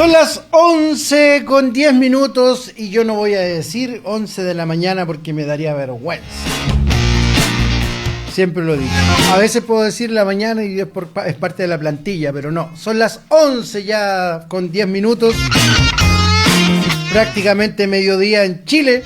Son las 11 con 10 minutos y yo no voy a decir 11 de la mañana porque me daría vergüenza. Siempre lo digo. A veces puedo decir la mañana y es parte de la plantilla, pero no. Son las 11 ya con 10 minutos. Prácticamente mediodía en Chile.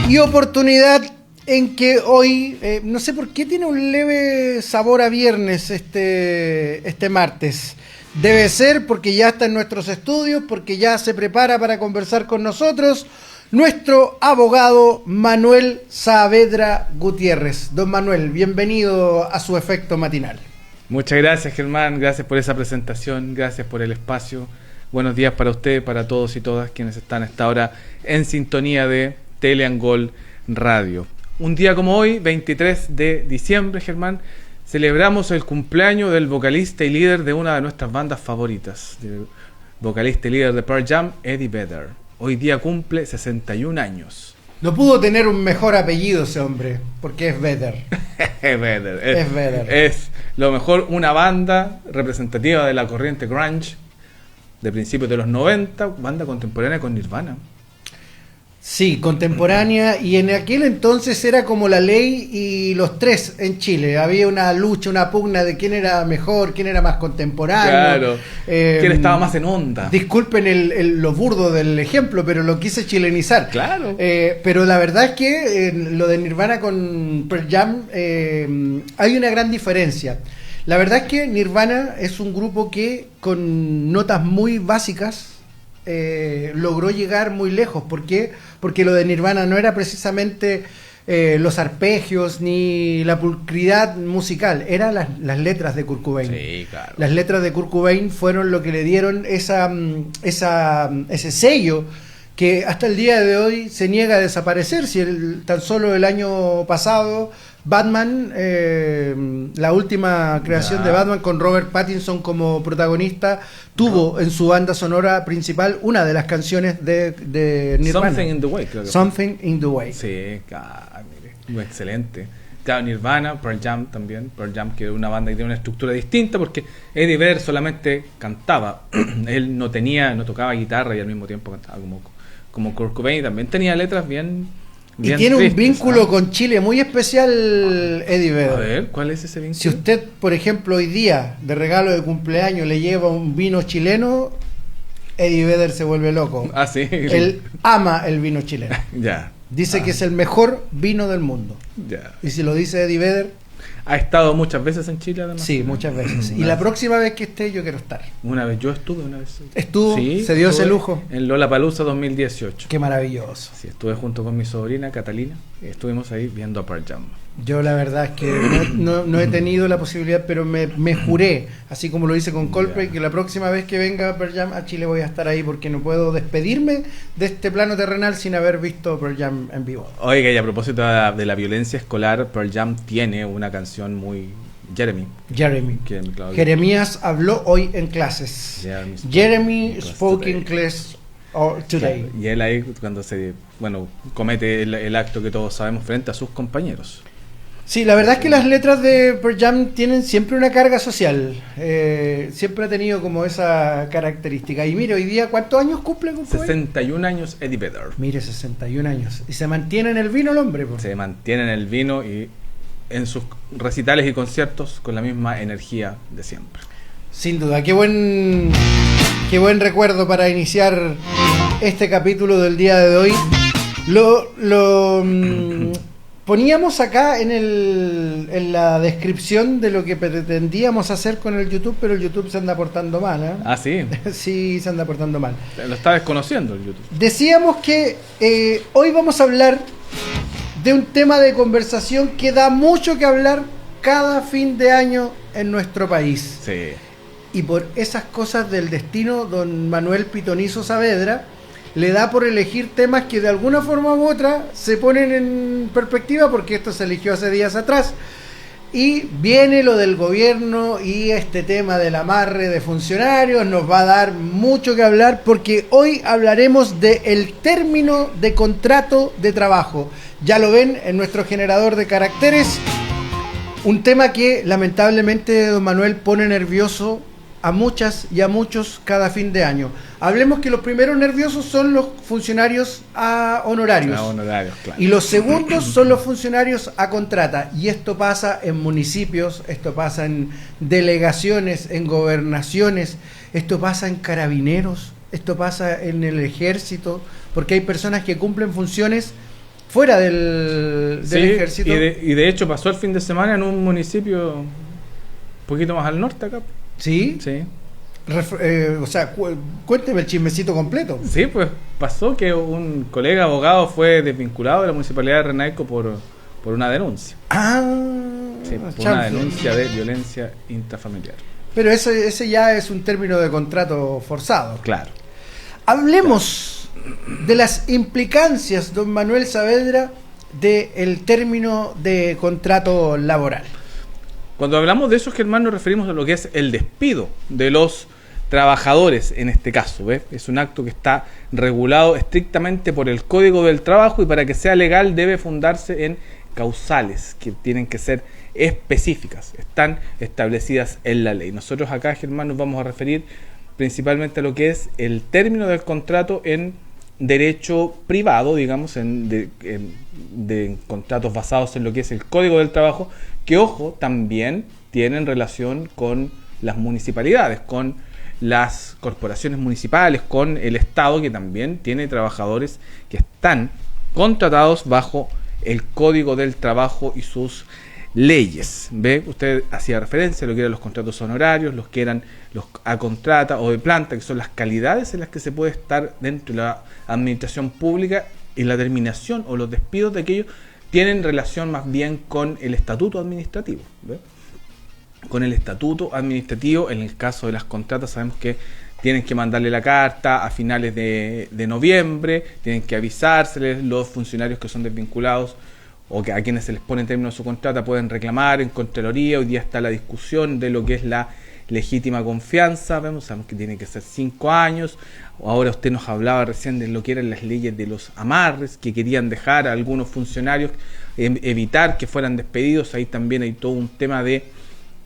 Y oportunidad en que hoy, no sé por qué tiene un leve sabor a viernes este martes. Debe ser porque ya está en nuestros estudios, porque ya se prepara para conversar con nosotros nuestro abogado Manuel Saavedra Gutiérrez. Don Manuel, bienvenido a su efecto matinal. Muchas gracias, Germán, gracias por esa presentación, gracias por el espacio. Buenos días para usted, para todos y todas quienes están a esta hora en sintonía de Teleangol Radio. Un día como hoy, 23 de diciembre, Germán, celebramos el cumpleaños del vocalista y líder de una de nuestras bandas favoritas, el vocalista y líder de Pearl Jam, Eddie Vedder. Hoy día cumple 61 años. No pudo tener un mejor apellido ese hombre, porque es Vedder. Vedder. Es Vedder. Es lo mejor, una banda representativa de la corriente grunge de principios de los 90, banda contemporánea con Nirvana. Sí, contemporánea, y en aquel entonces era como la ley y los tres en Chile. Había una lucha, una pugna de quién era mejor, quién era más contemporáneo. Claro, quién estaba más en onda. Disculpen lo burdo del ejemplo, pero lo quise chilenizar. Claro. Pero la verdad es que lo de Nirvana con Pearl Jam hay una gran diferencia. La verdad es que Nirvana es un grupo que con notas muy básicas logró llegar muy lejos. ¿Por qué? Porque lo de Nirvana no era precisamente los arpegios ni la pulcridad musical, eran las letras de Kurt Cobain. Sí, claro. Las letras de Kurt Cobain fueron lo que le dieron ese sello que hasta el día de hoy se niega a desaparecer. Si tan solo el año pasado Batman, la última creación de Batman con Robert Pattinson como protagonista, tuvo en su banda sonora principal una de las canciones de Nirvana. Something in the Way, creo que Something in the Way. Sí, claro, mire, excelente. Claro, Nirvana, Pearl Jam también. Pearl Jam, que era una banda que tiene una estructura distinta porque Eddie Vedder solamente cantaba. Él no tocaba guitarra y al mismo tiempo cantaba como Kurt Cobain. También tenía letras bien y tiene tristes, un vínculo con Chile muy especial, Eddie Vedder. A ver, ¿cuál es ese vínculo? Si usted, por ejemplo, hoy día, de regalo de cumpleaños, le lleva un vino chileno, Eddie Vedder se vuelve loco. Ah, sí. Él ama el vino chileno. Ya. Dice que es el mejor vino del mundo. Ya. Y si lo dice Eddie Vedder... ¿Ha estado muchas veces en Chile, además? Sí, muchas veces. Y la próxima vez que esté, yo quiero estar. Una vez, yo estuve una vez. ¿Estuvo? Sí, ¿Se dio ese lujo? En Lollapalooza 2018. Qué maravilloso. Sí, estuve junto con mi sobrina Catalina y estuvimos ahí viendo a Pearl Jam. Yo la verdad es que no he tenido la posibilidad, pero me juré, así como lo hice con Coldplay, que la próxima vez que venga Pearl Jam a Chile voy a estar ahí, porque no puedo despedirme de este plano terrenal sin haber visto Pearl Jam en vivo. Oiga, y a propósito de la violencia escolar, Pearl Jam tiene una canción muy... Jeremy. Claro, Jeremías habló hoy en clases. Jeremy spoke in class today. Claro, y él ahí cuando comete el acto que todos sabemos frente a sus compañeros. Sí, la verdad es que las letras de Pearl Jam tienen siempre una carga social. Siempre ha tenido como esa característica. Y mire, hoy día, ¿cuántos años cumple? 61 años Eddie Vedder. Mire, 61 años. ¿Y se mantiene en el vino el hombre? Se mantiene en el vino y en sus recitales y conciertos con la misma energía de siempre. Sin duda, qué buen recuerdo para iniciar este capítulo del día de hoy. Poníamos acá en la descripción de lo que pretendíamos hacer con el YouTube, pero el YouTube se anda portando mal, ¿eh? Ah, sí. Sí, se anda portando mal. Lo está desconociendo el YouTube. Decíamos que hoy vamos a hablar de un tema de conversación que da mucho que hablar cada fin de año en nuestro país. Sí. Y por esas cosas del destino, don Manuel Pitonizo Saavedra le da por elegir temas que de alguna forma u otra se ponen en perspectiva, porque esto se eligió hace días atrás, y viene lo del gobierno y este tema del amarre de funcionarios. Nos va a dar mucho que hablar, porque hoy hablaremos del término de contrato de trabajo. Ya lo ven en nuestro generador de caracteres, un tema que lamentablemente don Manuel pone nervioso a muchas y a muchos cada fin de año. Hablemos que los primeros nerviosos son los funcionarios a honorarios. Claro. Y los segundos son los funcionarios a contrata. Y esto pasa en municipios, esto pasa en delegaciones, en gobernaciones, esto pasa en carabineros, esto pasa en el ejército, porque hay personas que cumplen funciones fuera del ejército. Y de hecho pasó el fin de semana en un municipio un poquito más al norte acá. ¿Sí? Sí. O sea, cuénteme el chismecito completo. Sí, pues pasó que un colega abogado fue desvinculado de la municipalidad de Renaico por una denuncia. Sí, por una denuncia de violencia intrafamiliar. Pero ese ya es un término de contrato forzado. Claro. Hablemos de las implicancias, don Manuel Saavedra, del término de contrato laboral. Cuando hablamos de eso, Germán, nos referimos a lo que es el despido de los trabajadores en este caso. ¿Ves? Es un acto que está regulado estrictamente por el Código del Trabajo y para que sea legal debe fundarse en causales que tienen que ser específicas, están establecidas en la ley. Nosotros acá, Germán, nos vamos a referir principalmente a lo que es el término del contrato en derecho privado, digamos, de contratos basados en lo que es el Código del Trabajo, que, ojo, también tienen relación con las municipalidades, con las corporaciones municipales, con el Estado, que también tiene trabajadores que están contratados bajo el Código del Trabajo y sus leyes. ¿Ve? Usted hacía referencia a lo que eran los contratos honorarios, los que eran los a contrata o de planta, que son las calidades en las que se puede estar dentro de la administración pública, y la terminación o los despidos de aquellos tienen relación más bien con el estatuto administrativo. ¿Ve? Con el estatuto administrativo, en el caso de las contratas sabemos que tienen que mandarle la carta a finales de noviembre, tienen que avisárseles, los funcionarios que son desvinculados o que a quienes se les pone en términos de su contrata pueden reclamar en Contraloría. Hoy día está la discusión de lo que es la legítima confianza, sabemos que tiene que ser 5 años. Ahora usted nos hablaba recién de lo que eran las leyes de los amarres, que querían dejar a algunos funcionarios, evitar que fueran despedidos. Ahí también hay todo un tema de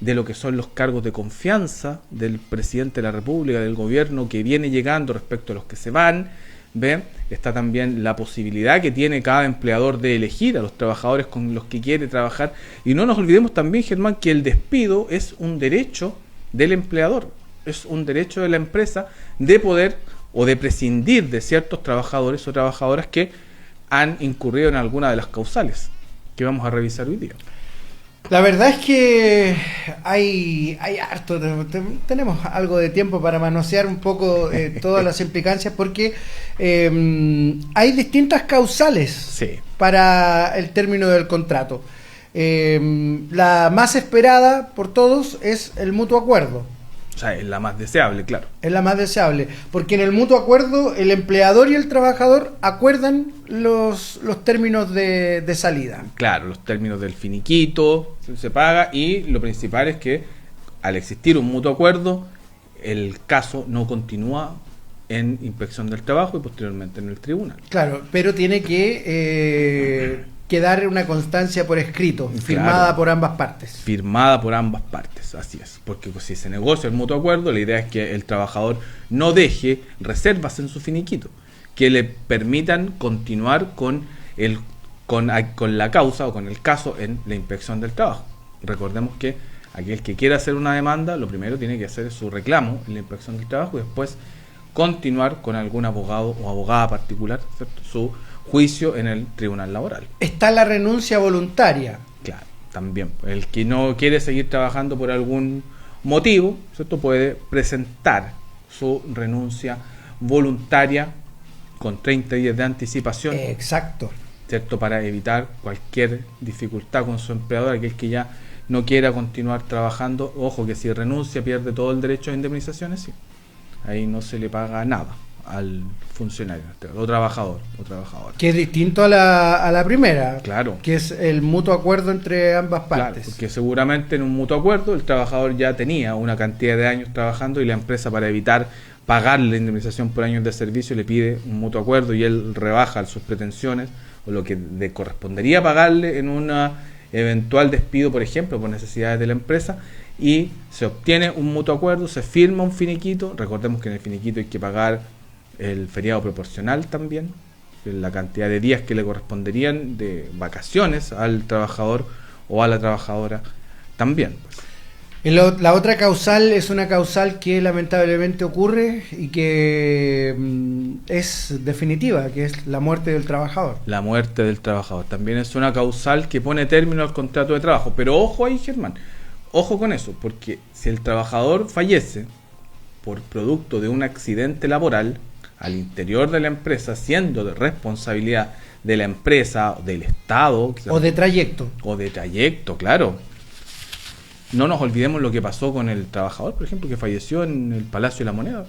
lo que son los cargos de confianza del presidente de la República, del gobierno que viene llegando respecto a los que se van. ¿Ve? Está también la posibilidad que tiene cada empleador de elegir a los trabajadores con los que quiere trabajar. Y no nos olvidemos también, Germán, que el despido es un derecho del empleador, es un derecho de la empresa de poder o de prescindir de ciertos trabajadores o trabajadoras que han incurrido en alguna de las causales que vamos a revisar hoy día. La verdad es que hay harto, tenemos algo de tiempo para manosear un poco todas las implicancias, porque hay distintas causales sí. para el término del contrato. La más esperada por todos es el mutuo acuerdo. O sea, es la más deseable, claro. Es la más deseable, porque en el mutuo acuerdo el empleador y el trabajador acuerdan los términos de salida. Claro, los términos del finiquito, se paga, y lo principal es que al existir un mutuo acuerdo, el caso no continúa en inspección del trabajo y posteriormente en el tribunal. Claro, pero tiene que quedar una constancia por escrito, firmada claro, por ambas partes. Firmada por ambas partes, así es. Porque si se negocia el mutuo acuerdo, la idea es que el trabajador no deje reservas en su finiquito, que le permitan continuar con la causa o con el caso en la inspección del trabajo. Recordemos que aquel que quiera hacer una demanda, lo primero tiene que hacer su reclamo en la inspección del trabajo y después continuar con algún abogado o abogada particular, ¿cierto?, su juicio en el tribunal laboral. Está la renuncia voluntaria. Claro, también. El que no quiere seguir trabajando por algún motivo, ¿cierto?, puede presentar su renuncia voluntaria con 30 días de anticipación. Exacto. ¿Cierto? Para evitar cualquier dificultad con su empleador, aquel que ya no quiera continuar trabajando. Ojo que si renuncia pierde todo el derecho a indemnizaciones, sí. Ahí no se le paga nada al funcionario o trabajador o trabajadora. Que es distinto a la primera. Claro. Que es el mutuo acuerdo entre ambas partes. Claro, porque seguramente en un mutuo acuerdo el trabajador ya tenía una cantidad de años trabajando y la empresa, para evitar pagarle la indemnización por años de servicio, le pide un mutuo acuerdo y él rebaja sus pretensiones o lo que le correspondería pagarle en eventual despido, por ejemplo, por necesidades de la empresa, y se obtiene un mutuo acuerdo, se firma un finiquito. Recordemos que en el finiquito hay que pagar el feriado proporcional también, la cantidad de días que le corresponderían de vacaciones al trabajador o a la trabajadora también. La otra causal es una causal que lamentablemente ocurre y que es definitiva, que es la muerte del trabajador. La muerte del trabajador también es una causal que pone término al contrato de trabajo. Pero ojo ahí, Germán, ojo con eso, porque si el trabajador fallece por producto de un accidente laboral al interior de la empresa, siendo de responsabilidad de la empresa, del Estado... O de trayecto. O de trayecto, claro. No nos olvidemos lo que pasó con el trabajador, por ejemplo, que falleció en el Palacio de la Moneda.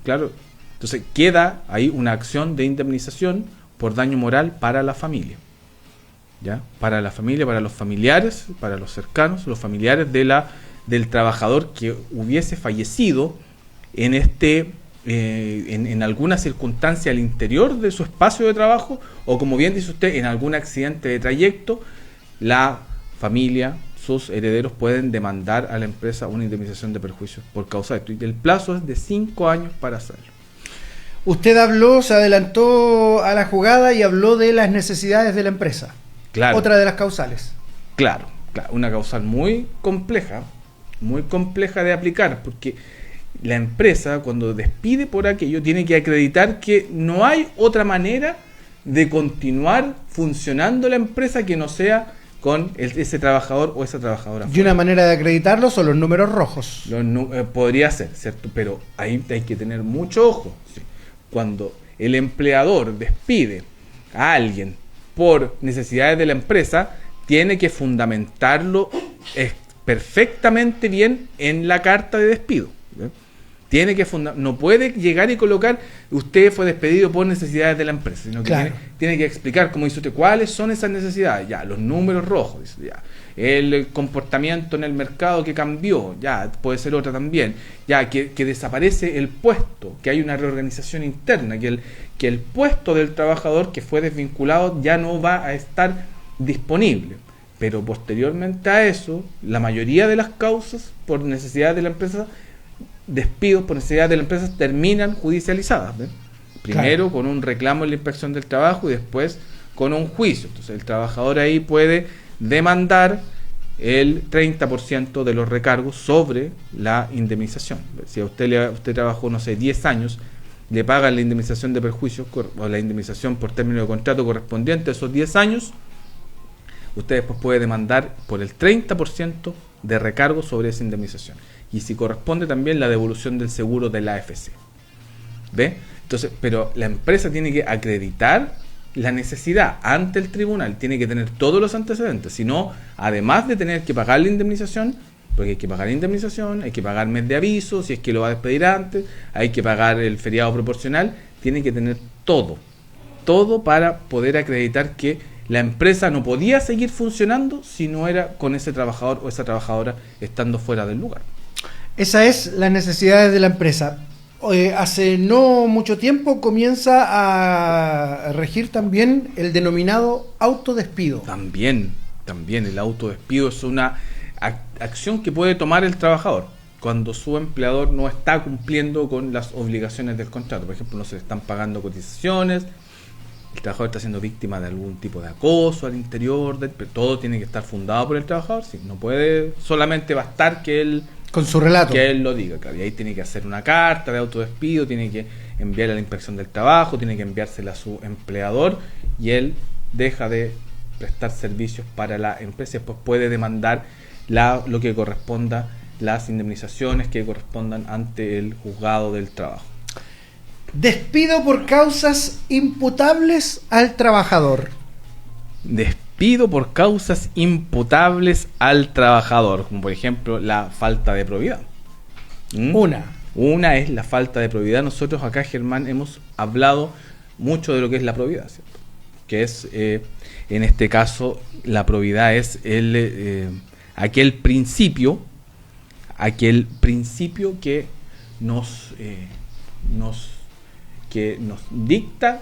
Claro, entonces queda ahí una acción de indemnización por daño moral para la familia. ¿Ya? Para la familia, para los familiares, para los cercanos, los familiares del trabajador que hubiese fallecido en en alguna circunstancia al interior de su espacio de trabajo, o como bien dice usted, en algún accidente de trayecto. La familia, sus herederos, pueden demandar a la empresa una indemnización de perjuicios por causa de esto, y el plazo es de 5 años para hacerlo. Usted se adelantó a la jugada y habló de las necesidades de la empresa. Claro. Otra de las causales. Claro, una causal muy compleja de aplicar, porque la empresa, cuando despide por aquello, tiene que acreditar que no hay otra manera de continuar funcionando la empresa que no sea con ese trabajador o esa trabajadora. Y una manera de acreditarlo son los números rojos. Podría ser, ¿cierto? Pero ahí hay que tener mucho ojo. ¿Sí? Cuando el empleador despide a alguien por necesidades de la empresa, tiene que fundamentarlo perfectamente bien en la carta de despido. ¿Sí? No puede llegar y colocar usted fue despedido por necesidades de la empresa, sino que claro, tiene que explicar, como dice usted, cuáles son esas necesidades, ya, los números rojos, dice, ya, el comportamiento en el mercado que cambió, ya, puede ser otra también, ya, que desaparece el puesto, que hay una reorganización interna, que el puesto del trabajador que fue desvinculado ya no va a estar disponible. Pero posteriormente a eso, la mayoría de las causas por necesidades de la empresa, despidos por necesidad de la empresa, terminan judicializadas. ¿Ven? Primero claro, con un reclamo en la inspección del trabajo y después con un juicio. Entonces el trabajador ahí puede demandar el 30% de los recargos sobre la indemnización. Si a usted trabajó, no sé, 10 años, le pagan la indemnización de perjuicios o la indemnización por término de contrato correspondiente a esos 10 años, usted después puede demandar por el 30% de recargo sobre esa indemnización. Y si corresponde también la devolución del seguro de la AFC. ¿Ve? Entonces, pero la empresa tiene que acreditar la necesidad ante el tribunal, tiene que tener todos los antecedentes, si no, además de tener que pagar la indemnización, porque hay que pagar la indemnización, hay que pagar mes de aviso, si es que lo va a despedir antes, hay que pagar el feriado proporcional, tiene que tener todo para poder acreditar que la empresa no podía seguir funcionando si no era con ese trabajador o esa trabajadora estando fuera del lugar. Esa es las necesidades de la empresa. Hace no mucho tiempo comienza a regir también el denominado autodespido. También el autodespido es una acción que puede tomar el trabajador cuando su empleador no está cumpliendo con las obligaciones del contrato. Por ejemplo, no se le están pagando cotizaciones, el trabajador está siendo víctima de algún tipo de acoso al interior, pero todo tiene que estar fundado por el trabajador. Sí, no puede solamente bastar que él con su relato, que él lo diga, claro. Y ahí tiene que hacer una carta de autodespido, tiene que enviarla a la inspección del trabajo, tiene que enviársela a su empleador, y él deja de prestar servicios para la empresa y después puede demandar lo que corresponda, las indemnizaciones que correspondan ante el juzgado del trabajo. Despido por causas imputables al trabajador. Despido por causas imputables al trabajador, como por ejemplo la falta de probidad. Una es la falta de probidad. Nosotros acá, Germán, hemos hablado mucho de lo que es la probidad, ¿cierto? Que es, en este caso, la probidad es aquel principio que nos dicta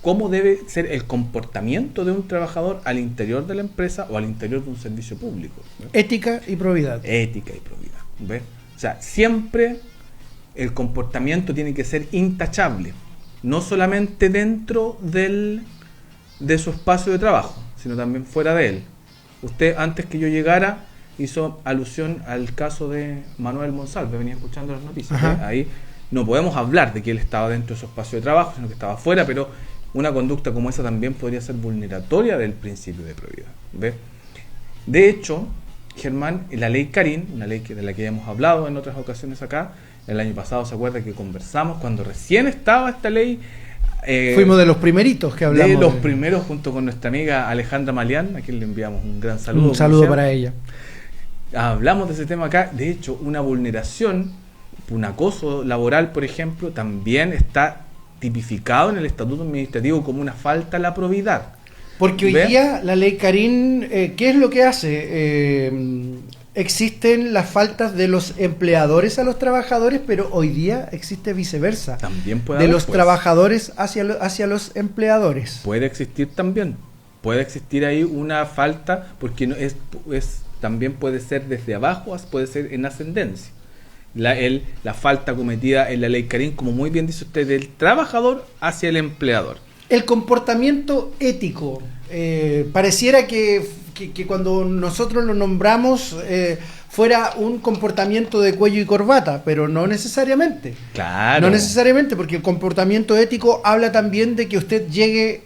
cómo debe ser el comportamiento de un trabajador al interior de la empresa o al interior de un servicio público. ¿Ves? Ética y probidad. Ética y probidad. ¿Ves? O sea, siempre el comportamiento tiene que ser intachable, no solamente dentro de su espacio de trabajo, sino también fuera de él. Usted, antes que yo llegara, hizo alusión al caso de Manuel Monsalve, venía escuchando las noticias. Ahí no podemos hablar de que él estaba dentro de su espacio de trabajo, sino que estaba fuera, pero una conducta como esa también podría ser vulneratoria del principio de probidad. ¿Ves? De hecho, Germán, la ley Karin, una ley de la que ya hemos hablado en otras ocasiones acá, el año pasado se acuerda que conversamos cuando recién estaba esta ley. Fuimos de los primeritos que hablamos. De los primeros, junto con nuestra amiga Alejandra Malián, a quien le enviamos un gran saludo. Un saludo para ella. Hablamos de ese tema acá. De hecho, una vulneración, un acoso laboral, por ejemplo, también está tipificado en el estatuto administrativo como una falta a la probidad. Porque hoy día la ley Karin, ¿qué es lo que hace? Existen las faltas de los empleadores a los trabajadores, pero hoy día existe viceversa. También puede de haber, los trabajadores hacia los empleadores. Puede existir también. Puede existir ahí una falta, porque no es también puede ser desde abajo, puede ser en ascendencia. La falta cometida en la ley Karin, como muy bien dice usted, del trabajador hacia el empleador. El comportamiento ético, pareciera que cuando nosotros lo nombramos fuera un comportamiento de cuello y corbata, pero no necesariamente. Claro. No necesariamente, porque el comportamiento ético habla también de que usted llegue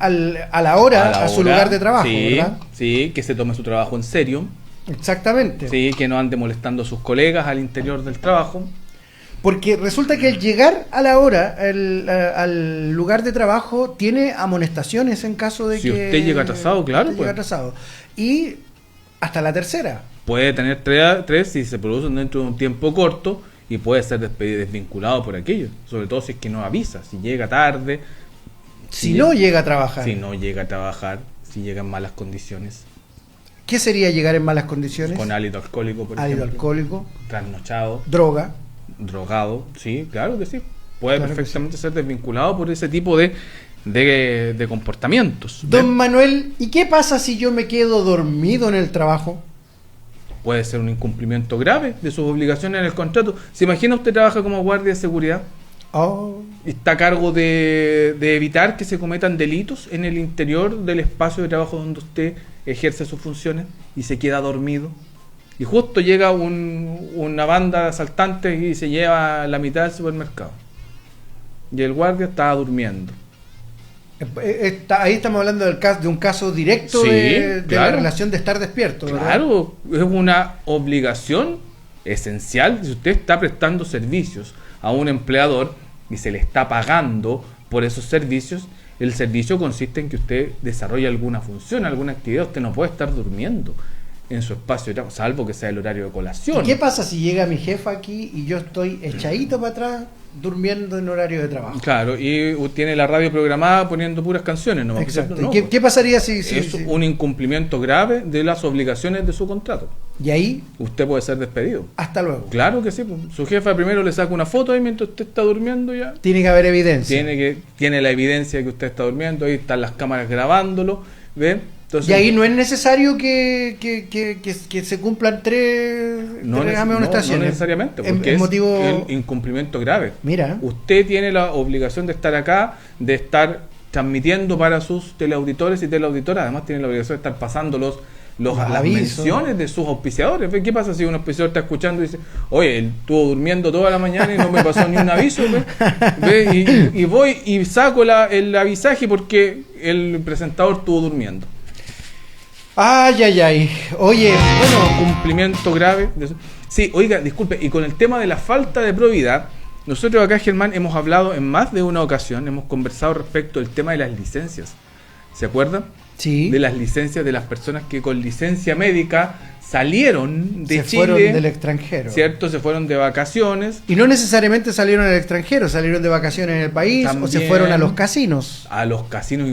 a la hora a su lugar de trabajo, sí, ¿verdad? Sí, que se tome su trabajo en serio. Exactamente. Sí, que no ande molestando a sus colegas al interior del trabajo. Porque resulta que el llegar a la hora al lugar de trabajo tiene amonestaciones en caso de que... Si usted llega atrasado, claro. Llega atrasado. Y hasta la tercera. Puede tener tres si se producen dentro de un tiempo corto y puede ser desvinculado por aquello. Sobre todo si es que no avisa, si llega tarde. Si no llega a trabajar. Si no llega a trabajar, si llega en malas condiciones. ¿Qué sería llegar en malas condiciones? Con hálito alcohólico, por ejemplo. Hálito alcohólico. Trasnochado. Droga. Drogado, sí, claro que sí. Puede perfectamente ser desvinculado por ese tipo de comportamientos. Don Manuel, ¿y qué pasa si yo me quedo dormido en el trabajo? Puede ser un incumplimiento grave de sus obligaciones en el contrato. ¿Se imagina usted trabaja como guardia de seguridad? Y está a cargo de evitar que se cometan delitos en el interior del espacio de trabajo donde usted ejerce sus funciones y se queda dormido. Y justo llega una banda de asaltantes y se lleva la mitad del supermercado. Y el guardia estaba durmiendo. Ahí estamos hablando de un caso directo de la relación de estar despierto, ¿verdad? Claro, es una obligación esencial. Si usted está prestando servicios a un empleador y se le está pagando por esos servicios, el servicio consiste en que usted desarrolle alguna función, alguna actividad. Usted no puede estar durmiendo en su espacio de trabajo, salvo que sea el horario de colación. ¿Y qué pasa si llega mi jefa aquí y yo estoy echadito para atrás durmiendo en horario de trabajo? Claro, y tiene la radio programada poniendo puras canciones, ¿no? Exacto. No, ¿Qué pasaría si es un incumplimiento grave de las obligaciones de su contrato? Y ahí usted puede ser despedido. Hasta luego. Claro que sí, pues. Su jefa primero le saca una foto ahí mientras usted está durmiendo ya. Tiene que haber evidencia. Tiene la evidencia de que usted está durmiendo, ahí están las cámaras grabándolo, ¿ve? Entonces, y ahí no es necesario que se cumplan tres amonestaciones. No necesariamente, porque es motivo... el incumplimiento grave. Mira. Usted tiene la obligación de estar acá, de estar transmitiendo para sus teleauditores y teleauditoras. Además tiene la obligación de estar pasando las menciones de sus auspiciadores. ¿Qué pasa si un auspiciador está escuchando y dice, oye, él estuvo durmiendo toda la mañana y no me pasó ni un aviso? ¿Ve? Y voy y saco el avisaje porque el presentador estuvo durmiendo. Ay. Oye, bueno, cumplimiento grave. Sí, oiga, disculpe, y con el tema de la falta de probidad, nosotros acá, Germán, hemos hablado en más de una ocasión, hemos conversado respecto del tema de las licencias. ¿Se acuerdan? Sí. De las licencias de las personas que con licencia médica salieron de Chile. Se fueron del extranjero. ¿Cierto? Se fueron de vacaciones. Y no necesariamente salieron del extranjero, salieron de vacaciones en el país. También, o se fueron a los casinos. A los casinos,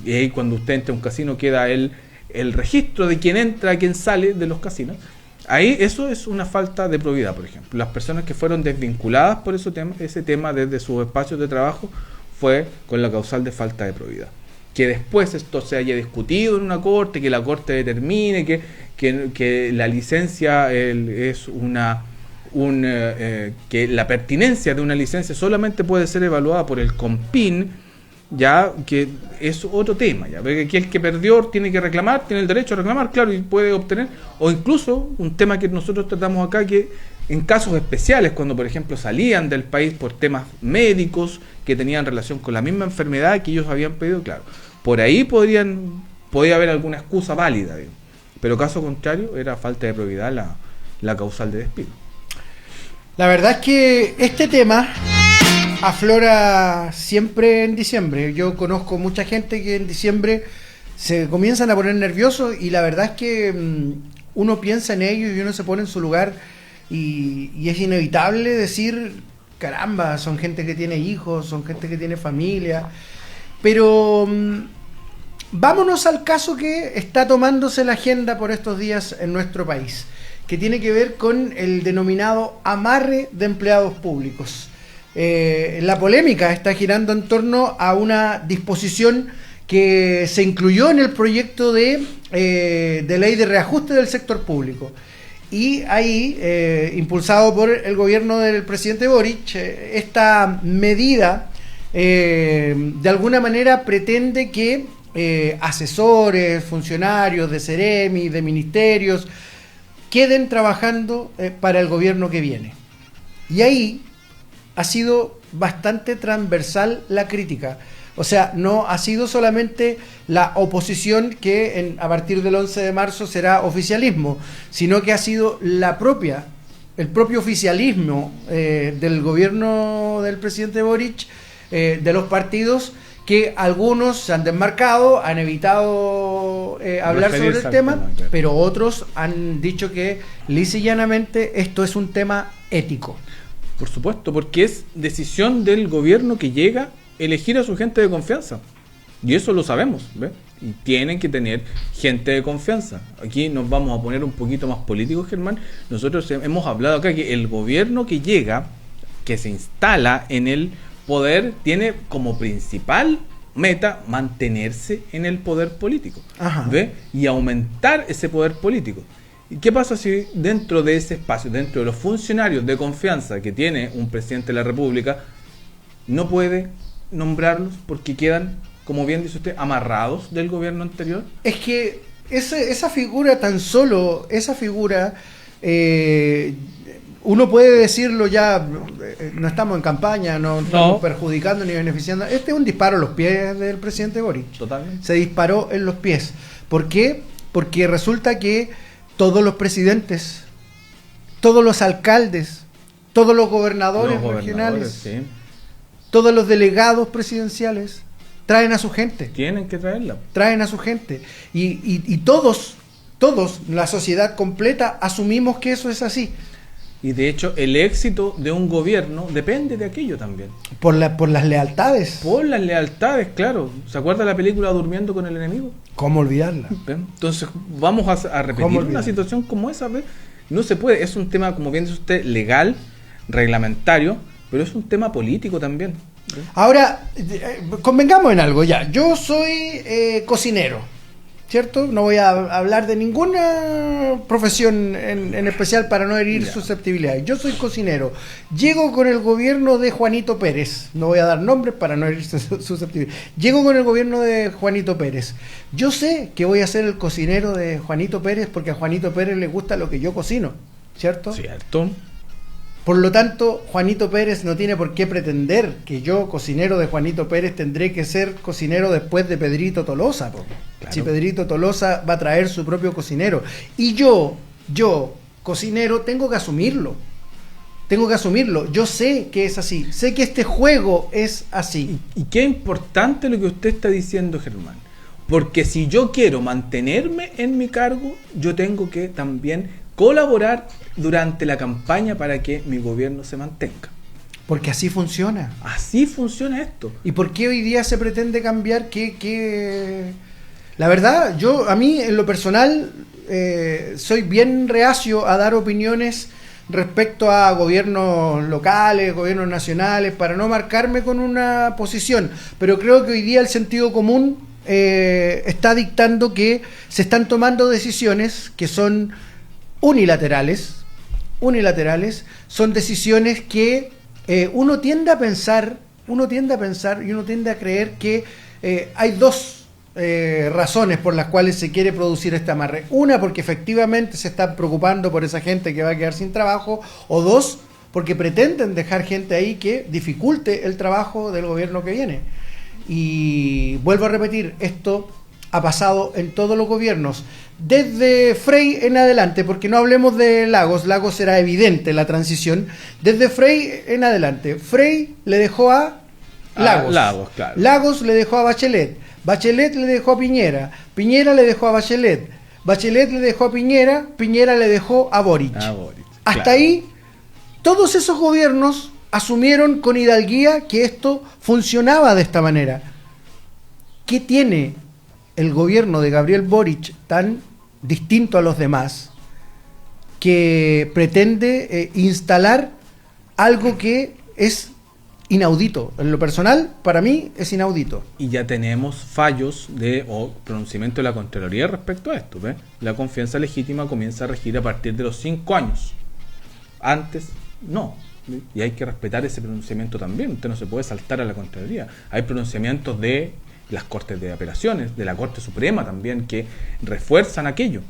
y ahí cuando usted entra a un casino queda el registro de quién entra, quién sale de los casinos. Ahí eso es una falta de probidad, por ejemplo. Las personas que fueron desvinculadas por ese tema desde sus espacios de trabajo fue con la causal de falta de probidad. Que después esto se haya discutido en una corte, que la corte determine que la licencia es que la pertinencia de una licencia solamente puede ser evaluada por el COMPIN, ya que es otro tema, ya, porque aquí el que perdió tiene que reclamar, tiene el derecho a reclamar, claro, y puede obtener, o incluso un tema que nosotros tratamos acá, que en casos especiales, cuando por ejemplo salían del país por temas médicos que tenían relación con la misma enfermedad que ellos habían pedido, claro, por ahí podría haber alguna excusa válida, digamos. Pero caso contrario era falta de probidad la causal de despido. La verdad es que este tema aflora siempre en diciembre. Yo conozco mucha gente que en diciembre se comienzan a poner nerviosos, y la verdad es que uno piensa en ellos y uno se pone en su lugar, y es inevitable decir, caramba, son gente que tiene hijos, son gente que tiene familia, pero vámonos al caso que está tomándose la agenda por estos días en nuestro país, que tiene que ver con el denominado amarre de empleados públicos. La polémica está girando en torno a una disposición que se incluyó en el proyecto de ley de reajuste del sector público. Y ahí, impulsado por el gobierno del presidente Boric, esta medida de alguna manera pretende que asesores, funcionarios de Ceremi, de ministerios, queden trabajando para el gobierno que viene. Y ahí ha sido bastante transversal la crítica. O sea, no ha sido solamente la oposición que a partir del 11 de marzo será oficialismo, sino que ha sido el propio oficialismo del gobierno del presidente Boric, de los partidos, que algunos se han desmarcado, han evitado hablar sobre el tema, claro, pero otros han dicho que lisa y llanamente esto es un tema ético. Por supuesto, porque es decisión del gobierno que llega elegir a su gente de confianza. Y eso lo sabemos, ¿ves? Y tienen que tener gente de confianza. Aquí nos vamos a poner un poquito más políticos, Germán. Nosotros hemos hablado acá que el gobierno que llega, que se instala en el poder, tiene como principal meta mantenerse en el poder político, ¿ves? Y aumentar ese poder político. ¿Y qué pasa si dentro de ese espacio, dentro de los funcionarios de confianza que tiene un presidente de la República, no puede nombrarlos porque quedan, como bien dice usted, amarrados del gobierno anterior? Es que esa figura, tan solo esa figura, uno puede decirlo ya, no estamos en campaña, no estamos perjudicando ni beneficiando. Este es un disparo a los pies del presidente Boric. Totalmente. Se disparó en los pies. ¿Por qué? Porque resulta que todos los presidentes, todos los alcaldes, todos los gobernadores regionales, sí, todos los delegados presidenciales traen a su gente. Tienen que traerla. Traen a su gente. Y todos, la sociedad completa, asumimos que eso es así. Y de hecho, el éxito de un gobierno depende de aquello también. Por las lealtades. Por las lealtades, claro. ¿Se acuerda la película Durmiendo con el enemigo? ¿Cómo olvidarla? ¿Ven? Entonces, vamos a repetir una situación como esa, ¿ves? No se puede. Es un tema, como bien dice usted, legal, reglamentario, pero es un tema político también. ¿Ven? Ahora, convengamos en algo ya. Yo soy cocinero, ¿cierto? No voy a hablar de ninguna profesión en especial para no herir susceptibilidades. Yo soy cocinero. Llego con el gobierno de Juanito Pérez. No voy a dar nombres para no herir susceptibilidades. Llego con el gobierno de Juanito Pérez. Yo sé que voy a ser el cocinero de Juanito Pérez porque a Juanito Pérez le gusta lo que yo cocino, ¿cierto? Cierto. Por lo tanto, Juanito Pérez no tiene por qué pretender que yo, cocinero de Juanito Pérez, tendré que ser cocinero después de Pedrito Tolosa. Claro. Si Pedrito Tolosa va a traer su propio cocinero. Y yo, cocinero, tengo que asumirlo. Yo sé que es así. Sé que este juego es así. Y qué importante lo que usted está diciendo, Germán. Porque si yo quiero mantenerme en mi cargo, yo tengo que también colaborar durante la campaña para que mi gobierno se mantenga. Porque así funciona. Así funciona esto. ¿Y por qué hoy día se pretende cambiar? La verdad, a mí en lo personal soy bien reacio a dar opiniones respecto a gobiernos locales, gobiernos nacionales, para no marcarme con una posición, pero creo que hoy día el sentido común está dictando que se están tomando decisiones que son unilaterales, son decisiones que uno tiende a pensar y uno tiende a creer que hay dos razones por las cuales se quiere producir este amarre. Una, porque efectivamente se están preocupando por esa gente que va a quedar sin trabajo, o dos, porque pretenden dejar gente ahí que dificulte el trabajo del gobierno que viene. Y vuelvo a repetir, esto ha pasado en todos los gobiernos, desde Frei en adelante, porque no hablemos de Lagos era evidente la transición, desde Frei en adelante. Frei le dejó a Lagos, claro. Lagos le dejó a Bachelet le dejó a Piñera le dejó a Bachelet le dejó a Piñera le dejó a Boric. Hasta claro. ahí, todos esos gobiernos asumieron con hidalguía que esto funcionaba de esta manera. ¿Qué tiene el gobierno de Gabriel Boric tan distinto a los demás que pretende instalar algo que es inaudito? En lo personal, para mí es inaudito. Y ya tenemos fallos o pronunciamiento de la Contraloría respecto a esto. ¿Ve? La confianza legítima comienza a regir a partir de los 5 años. Antes, no. Y hay que respetar ese pronunciamiento también. Usted no se puede saltar a la Contraloría. Hay pronunciamientos de las Cortes de Apelaciones, de la Corte Suprema también, que refuerzan aquello.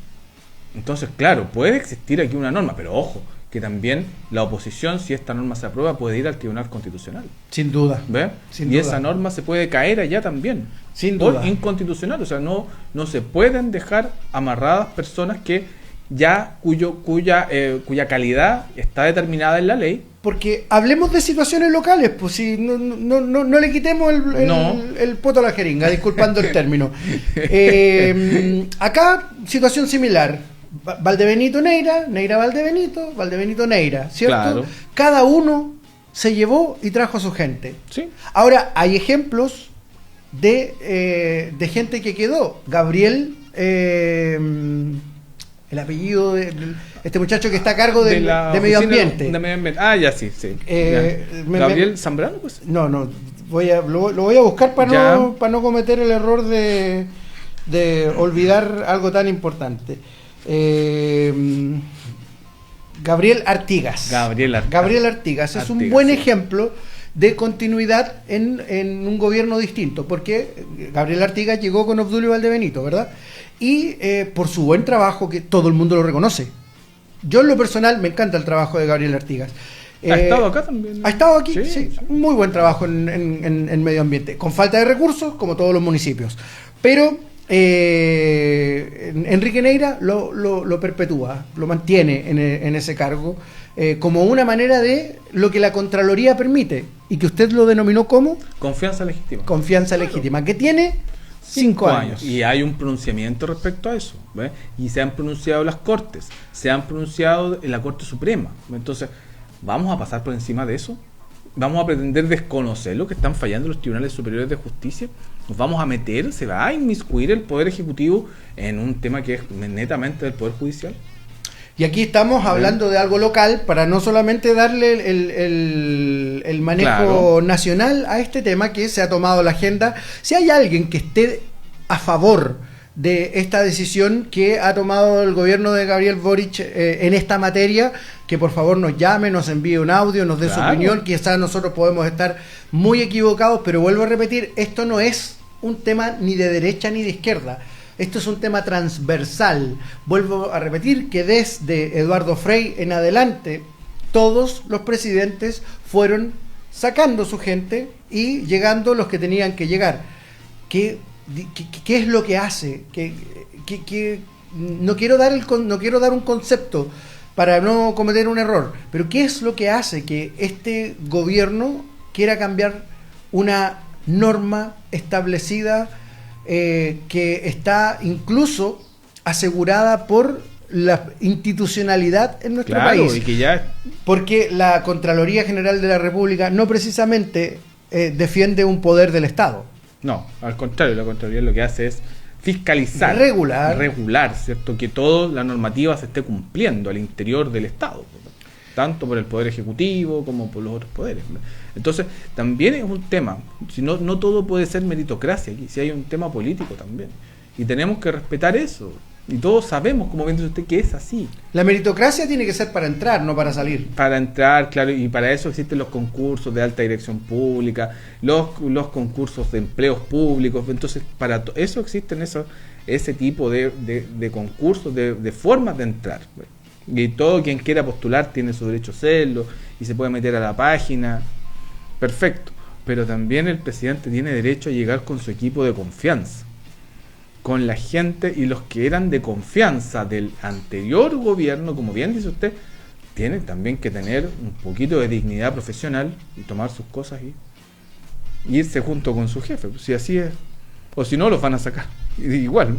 Entonces, claro, puede existir aquí una norma, pero ojo, que también la oposición, si esta norma se aprueba, puede ir al Tribunal Constitucional. Sin duda. ¿Ve? Sin y duda. esa norma se puede caer allá también. Sin duda. Por inconstitucional. O sea, no se pueden dejar amarradas personas que cuya calidad está determinada en la ley. Porque hablemos de situaciones locales, pues si no le quitemos el poto a la jeringa, disculpando el término. Acá, situación similar. Valdebenito Neira, Neira Valdebenito, Valdebenito Neira, ¿cierto? Claro. Cada uno se llevó y trajo a su gente. Sí. Ahora, hay ejemplos de gente que quedó. Gabriel, el apellido de este muchacho que está a cargo de medio ambiente. De medio ambiente. Ah, ya sí. Gabriel Zambrano, pues. No, lo voy a buscar para no cometer el error de olvidar algo tan importante. Gabriel Artigas es un buen ejemplo de continuidad en un gobierno distinto, porque Gabriel Artigas llegó con Obdulio Valdebenito, ¿verdad? Y por su buen trabajo, que todo el mundo lo reconoce. Yo en lo personal me encanta el trabajo de Gabriel Artigas. ¿Ha estado acá también? Ha estado aquí, sí. Muy buen trabajo en medio ambiente, con falta de recursos, como todos los municipios. Pero Enrique Neira lo perpetúa, lo mantiene en ese cargo, como una manera de lo que la Contraloría permite, y que usted lo denominó como confianza legítima. Confianza legítima, que tiene 5 años. Y hay un pronunciamiento respecto a eso, ¿ve? Y se han pronunciado las Cortes, se han pronunciado en la Corte Suprema. Entonces, ¿vamos a pasar por encima de eso? ¿Vamos a pretender desconocer lo que están fallando los tribunales superiores de justicia? ¿Nos vamos a meter, se va a inmiscuir el Poder Ejecutivo en un tema que es netamente del Poder Judicial? Y aquí estamos hablando de algo local, para no solamente darle el manejo nacional a este tema que se ha tomado la agenda. Si hay alguien que esté a favor de esta decisión que ha tomado el gobierno de Gabriel Boric en esta materia, que por favor nos llame, nos envíe un audio, nos dé su opinión. Quizás nosotros podemos estar muy equivocados, pero vuelvo a repetir, esto no es un tema ni de derecha ni de izquierda. Esto es un tema transversal. Vuelvo a repetir que desde Eduardo Frei en adelante, todos los presidentes fueron sacando su gente y llegando los que tenían que llegar. ¿Qué es lo que hace? No quiero dar un concepto para no cometer un error, pero ¿qué es lo que hace que este gobierno quiera cambiar una norma establecida que está incluso asegurada por la institucionalidad en nuestro país? Y que ya... Porque la Contraloría General de la República no precisamente defiende un poder del Estado. No, al contrario, la Contraloría lo que hace es fiscalizar, regular, ¿cierto? Que toda la normativa se esté cumpliendo al interior del Estado. tanto por el Poder Ejecutivo como por los otros poderes. Entonces, también es un tema, si no todo puede ser meritocracia aquí, si hay un tema político también, y tenemos que respetar eso, y todos sabemos, como bien dice usted, que es así. La meritocracia tiene que ser para entrar, no para salir. Para entrar, claro, y para eso existen los concursos de alta dirección pública, los concursos de empleos públicos, entonces para eso existen ese tipo de concursos, de formas de entrar. Y todo quien quiera postular tiene su derecho a hacerlo, y se puede meter a la página, perfecto. Pero también el presidente tiene derecho a llegar con su equipo de confianza, con la gente, y los que eran de confianza del anterior gobierno, como bien dice usted, tienen también que tener un poquito de dignidad profesional y tomar sus cosas y irse junto con su jefe, si así es, o si no los van a sacar, igual.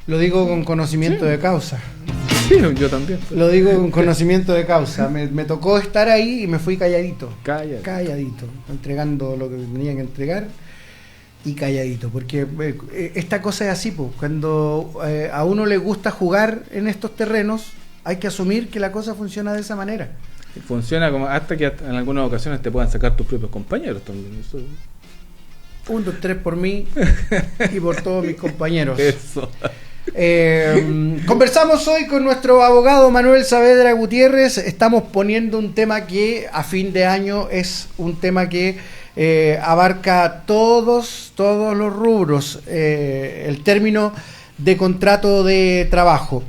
Lo digo con conocimiento de causa. Sí, yo también. Lo digo con conocimiento de causa. Me tocó estar ahí y me fui calladito. Calladito, entregando lo que tenía que entregar. Y calladito, porque esta cosa es así, pues, cuando a uno le gusta jugar en estos terrenos, hay que asumir que la cosa funciona de esa manera. Funciona como hasta que en algunas ocasiones te puedan sacar tus propios compañeros también. Eso. 1, 2, 3 por mí y por todos mis compañeros. Eso. Conversamos hoy con nuestro abogado Manuel Saavedra Gutiérrez. Estamos poniendo un tema que a fin de año es un tema que abarca todos los rubros, el término de contrato de trabajo.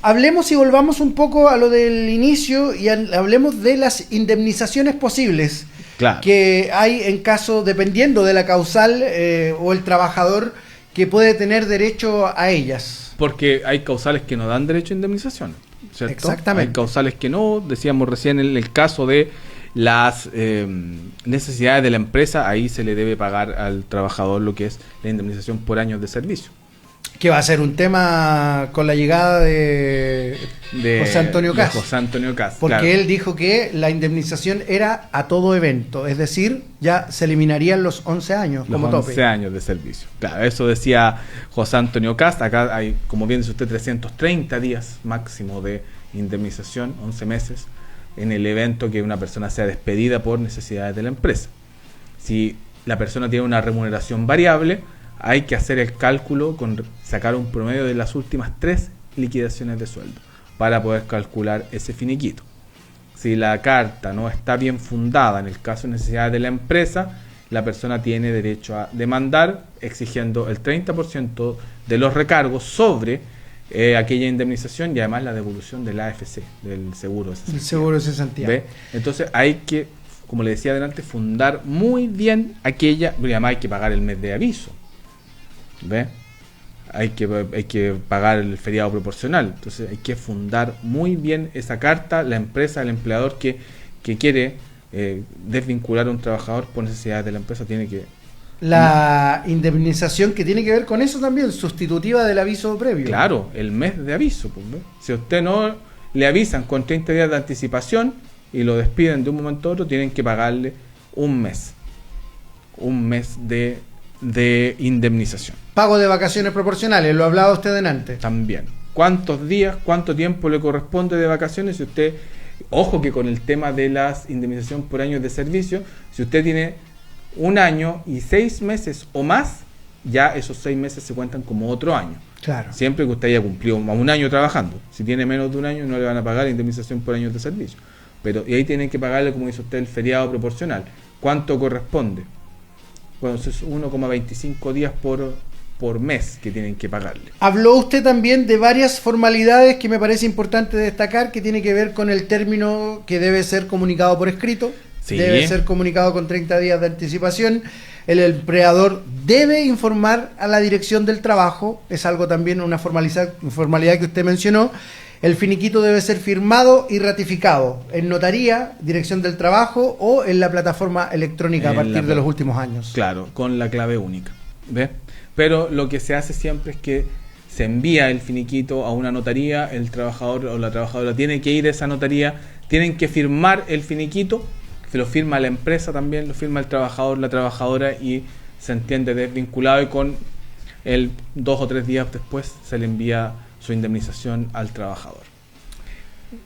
Hablemos y volvamos un poco a lo del inicio y hablemos de las indemnizaciones posibles, claro, que hay en caso, dependiendo de la causal o el trabajador que puede tener derecho a ellas. Porque hay causales que no dan derecho a indemnización, ¿cierto? Exactamente. Hay causales que no, decíamos recién en el caso de las necesidades de la empresa, ahí se le debe pagar al trabajador lo que es la indemnización por años de servicio. Que va a ser un tema con la llegada de José Antonio Cast. José Antonio Cast, porque claro, él dijo que la indemnización era a todo evento, es decir, ya se eliminarían los 11 años como tope. 11 años de servicio. Claro, eso decía José Antonio Cast. Acá hay, como bien dice usted, 330 días máximo de indemnización, 11 meses, en el evento que una persona sea despedida por necesidades de la empresa. Si la persona tiene una remuneración variable, hay que hacer el cálculo con sacar un promedio de las últimas 3 liquidaciones de sueldo para poder calcular ese finiquito. Si la carta no está bien fundada en el caso de necesidades de la empresa, la persona tiene derecho a demandar exigiendo el 30% de los recargos sobre aquella indemnización y además la devolución del AFC, del seguro de cesantía. El seguro de cesantía. ¿Ve? Entonces hay que, como le decía adelante, fundar muy bien aquella, y además hay que pagar el mes de aviso. ¿Ve? Hay que pagar el feriado proporcional. Entonces hay que fundar muy bien esa carta. La empresa, el empleador que quiere desvincular a un trabajador por necesidades de la empresa tiene que... La indemnización que tiene que ver con eso también, sustitutiva del aviso previo. Claro, el mes de aviso. Pues, ¿ve? Si a usted no le avisan con 30 días de anticipación y lo despiden de un momento a otro, tienen que pagarle un mes de indemnización. Pago de vacaciones proporcionales, lo hablaba usted antes. También. ¿Cuántos días, cuánto tiempo le corresponde de vacaciones? Si usted, ojo que con el tema de las indemnización por años de servicio, si usted tiene 1 año y 6 meses o más, ya esos 6 meses se cuentan como otro año. Claro. Siempre que usted haya cumplido 1 año trabajando. Si tiene menos de 1 año, no le van a pagar indemnización por años de servicio. Pero y ahí tienen que pagarle, como dice usted, el feriado proporcional. ¿Cuánto corresponde? Bueno, eso es 1,25 días por mes que tienen que pagarle. Habló usted también de varias formalidades que me parece importante destacar, que tiene que ver con el término que debe ser comunicado por escrito. Sí. Debe ser comunicado con 30 días de anticipación. El empleador debe informar a la dirección del trabajo, es algo también, una formalidad que usted mencionó. El finiquito debe ser firmado y ratificado en notaría, dirección del trabajo o en la plataforma electrónica a partir de los últimos años. Claro, con la clave única. ¿Ve? Pero lo que se hace siempre es que se envía el finiquito a una notaría, el trabajador o la trabajadora tiene que ir a esa notaría, tienen que firmar el finiquito, se lo firma la empresa también, lo firma el trabajador, la trabajadora y se entiende desvinculado y con 2 o 3 días después se le envía su indemnización al trabajador.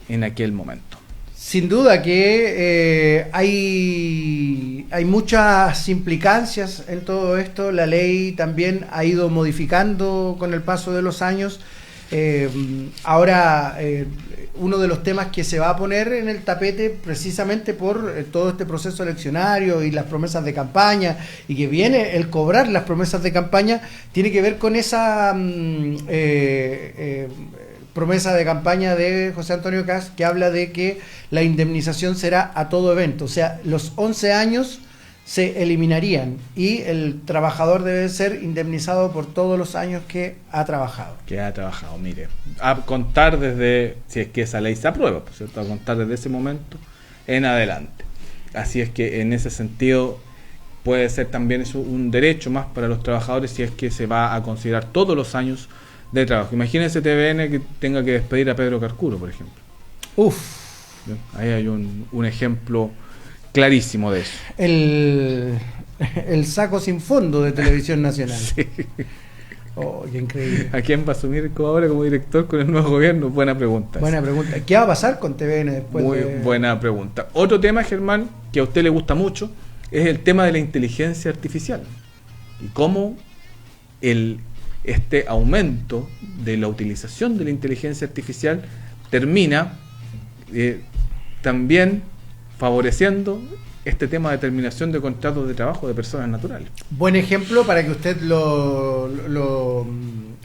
en aquel momento. Sin duda que hay muchas implicancias en todo esto. La ley también ha ido modificando con el paso de los años. Ahora, uno de los temas que se va a poner en el tapete precisamente por todo este proceso eleccionario y las promesas de campaña, y que viene el cobrar las promesas de campaña, tiene que ver con esa promesa de campaña de José Antonio Kast, que habla de que la indemnización será a todo evento, o sea, los 11 años se eliminarían y el trabajador debe ser indemnizado por todos los años que ha trabajado. Mire, a contar desde, si es que esa ley se aprueba, por cierto, a contar desde ese momento en adelante. Así es que en ese sentido puede ser también eso un derecho más para los trabajadores si es que se va a considerar todos los años de trabajo. Imagínense TVN que tenga que despedir a Pedro Carcuro, por ejemplo. Bien, ahí hay un ejemplo clarísimo de eso. El saco sin fondo de Televisión Nacional. Sí. Oh, qué increíble. ¿A quién va a asumir ahora como director con el nuevo gobierno? Buena pregunta. Buena pregunta. ¿Qué va a pasar con TVN después? Muy buena pregunta. Otro tema, Germán, que a usted le gusta mucho, es el tema de la inteligencia artificial. Y cómo este aumento de la utilización de la inteligencia artificial termina también favoreciendo este tema de terminación de contratos de trabajo de personas naturales. Buen ejemplo para que usted lo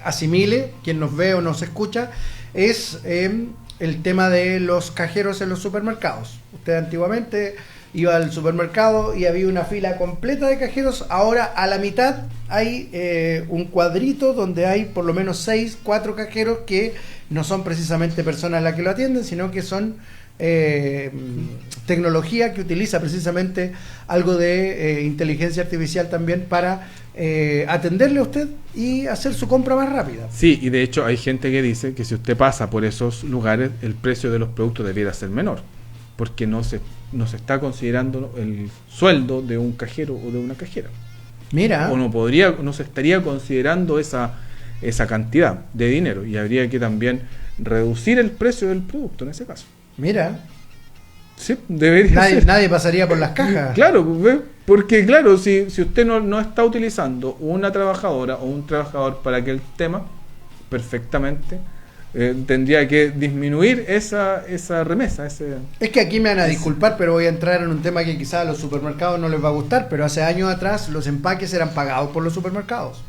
asimile, quien nos ve o nos escucha, es el tema de los cajeros en los supermercados. Usted antiguamente iba al supermercado y había una fila completa de cajeros. Ahora a la mitad hay un cuadrito donde hay por lo menos 4 cajeros que no son precisamente personas las que lo atienden, sino que son tecnología que utiliza precisamente algo de inteligencia artificial también para atenderle a usted y hacer su compra más rápida. Sí, y de hecho hay gente que dice que si usted pasa por esos lugares, el precio de los productos debiera ser menor, porque no se está considerando el sueldo de un cajero o de una cajera. Mira. O no se estaría considerando esa cantidad de dinero, y habría que también reducir el precio del producto en ese caso. Mira. Sí, debería ser. Nadie pasaría por las cajas. Claro, porque claro, si usted no está utilizando una trabajadora o un trabajador para aquel tema, perfectamente tendría que disminuir esa remesa. Es que aquí me van a disculpar, pero voy a entrar en un tema que quizás a los supermercados no les va a gustar, pero hace años atrás los empaques eran pagados por los supermercados.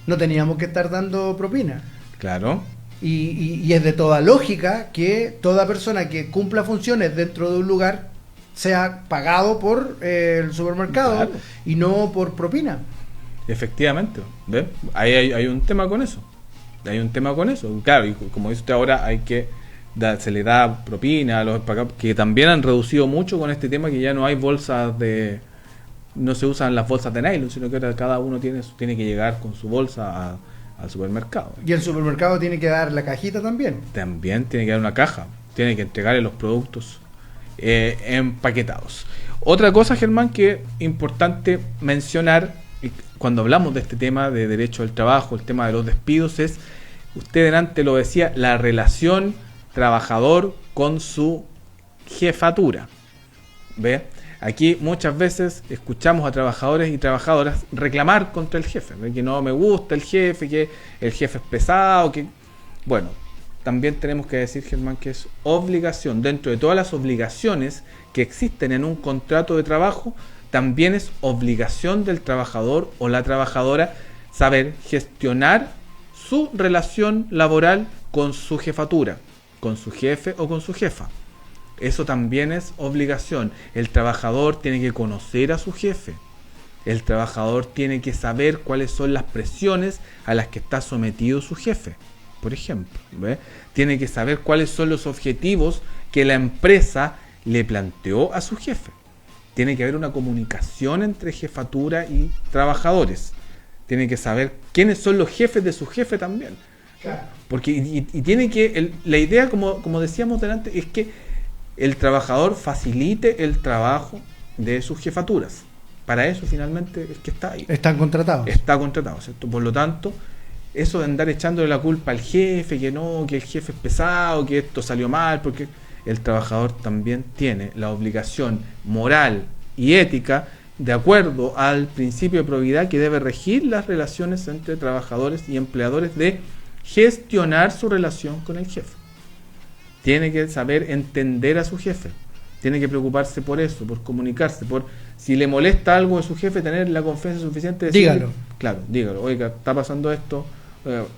No teníamos que estar dando propina. Claro. Y es de toda lógica que toda persona que cumpla funciones dentro de un lugar sea pagado por el supermercado, claro, y no por propina. Efectivamente, ¿ve? Ahí hay un tema con eso. Claro, y como dice usted ahora, se le da propina a los empacadores, que también han reducido mucho con este tema, que ya no hay no se usan las bolsas de nylon, sino que ahora cada uno tiene que llegar con su bolsa al supermercado. Y el supermercado tiene que dar la cajita también. También tiene que dar una caja, tiene que entregarle los productos empaquetados. Otra cosa, Germán, que es importante mencionar cuando hablamos de este tema de derecho al trabajo, el tema de los despidos, es, usted delante lo decía, la relación trabajador con su jefatura. ¿Ve? Aquí muchas veces escuchamos a trabajadores y trabajadoras reclamar contra el jefe, ¿ve? Que no me gusta el jefe, que el jefe es pesado, que... Bueno, también tenemos que decir, Germán, que es obligación, dentro de todas las obligaciones que existen en un contrato de trabajo, también es obligación del trabajador o la trabajadora saber gestionar su relación laboral con su jefatura, con su jefe o con su jefa. Eso también es obligación. El trabajador tiene que conocer a su jefe. El trabajador tiene que saber cuáles son las presiones a las que está sometido su jefe, por ejemplo, ¿ve? Tiene que saber cuáles son los objetivos que la empresa le planteó a su jefe. Tiene que haber una comunicación entre jefatura y trabajadores. Tiene que saber quiénes son los jefes de su jefe también. Claro. Porque y tiene que la idea, como decíamos delante, es que el trabajador facilite el trabajo de sus jefaturas. Para eso finalmente es que está ahí. Están contratados. Está contratado, ¿cierto? Por lo tanto, eso de andar echándole la culpa al jefe, que no, que el jefe es pesado, que esto salió mal, porque el trabajador también tiene la obligación moral y ética, de acuerdo al principio de probidad que debe regir las relaciones entre trabajadores y empleadores, de gestionar su relación con el jefe. Tiene que saber entender a su jefe, tiene que preocuparse por eso, por comunicarse, por si le molesta algo de su jefe, tener la confianza suficiente de decirle, dígalo. Claro, dígalo, oiga, está pasando esto,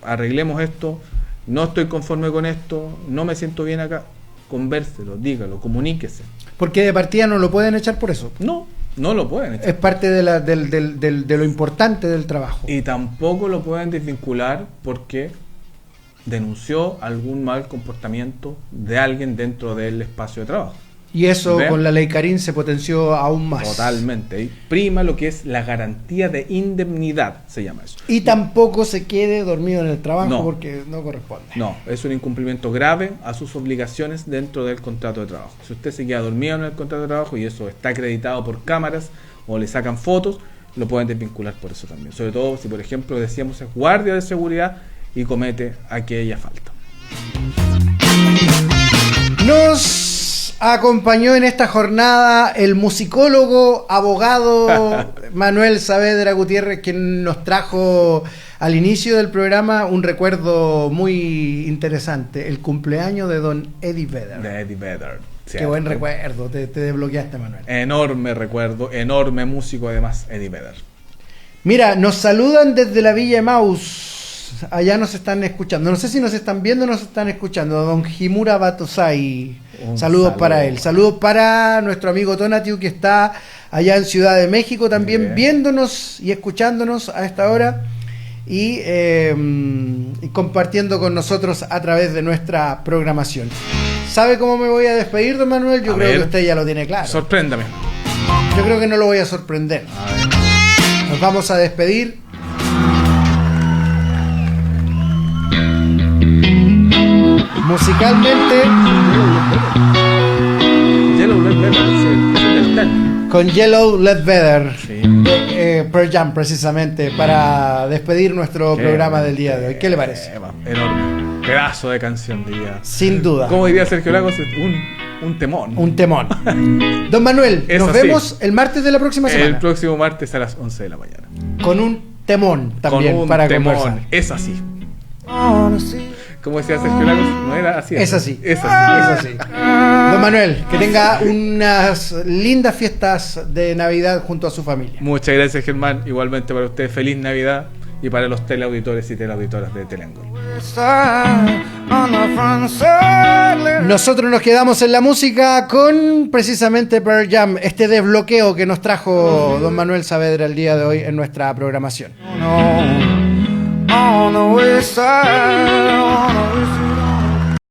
arreglemos esto, no estoy conforme con esto, no me siento bien acá, convérselo, dígalo, comuníquese. Porque de partida no lo pueden echar por eso. No lo pueden echar. Es parte de lo importante del trabajo. Y tampoco lo pueden desvincular porque denunció algún mal comportamiento de alguien dentro del espacio de trabajo. Y eso con la ley Carín se potenció aún más. Totalmente. Y prima lo que es la garantía de indemnidad, se llama eso. Y tampoco se quede dormido en el trabajo, No. porque no corresponde. No, es un incumplimiento grave a sus obligaciones dentro del contrato de trabajo. Si usted se queda dormido en el contrato de trabajo y eso está acreditado por cámaras o le sacan fotos, lo pueden desvincular por eso también. Sobre todo si, por ejemplo, decíamos es guardia de seguridad y comete aquella falta. Nos acompañó en esta jornada el musicólogo, abogado Manuel Saavedra Gutiérrez, quien nos trajo al inicio del programa un recuerdo muy interesante, el cumpleaños de don Eddie Vedder. De Eddie Vedder. Qué buen recuerdo, te desbloqueaste, Manuel. Enorme recuerdo, enorme músico además, Eddie Vedder. Mira, nos saludan desde la Villa Maus. Allá nos están escuchando. No sé si nos están viendo o nos están escuchando. Don Jimura Batosai. Saludos para él. Saludos para nuestro amigo Tonatiu, que está allá en Ciudad de México también viéndonos y escuchándonos a esta hora y compartiendo con nosotros a través de nuestra programación. ¿Sabe cómo me voy a despedir, don Manuel? Yo creo que usted ya lo tiene claro. Sorpréndame. Yo creo que no lo voy a sorprender. Nos vamos a despedir. Musicalmente Yellow Led Vedder, con Yellow Led Vedder, sí. Pearl Jam, precisamente, para despedir nuestro programa del día de hoy. ¿Qué le parece? Enorme, pedazo de canción, diría. Sin duda. Como diría Sergio Lagos, un temón. Un temón. Don Manuel, nos vemos el martes de la próxima semana. El próximo martes a las 11 de la mañana. Con un temón también. Con un para temón. Conversar. Es así. Como decía Sergio Lagos, no era así. Es así. Es así. Es así. Don Manuel, que tenga unas lindas fiestas de Navidad junto a su familia. Muchas gracias, Germán. Igualmente para usted, feliz Navidad. Y para los teleauditores y teleauditoras de Teleangol. Nosotros nos quedamos en la música con precisamente Pearl Jam, este desbloqueo que nos trajo don Manuel Saavedra el día de hoy en nuestra programación. On the west side.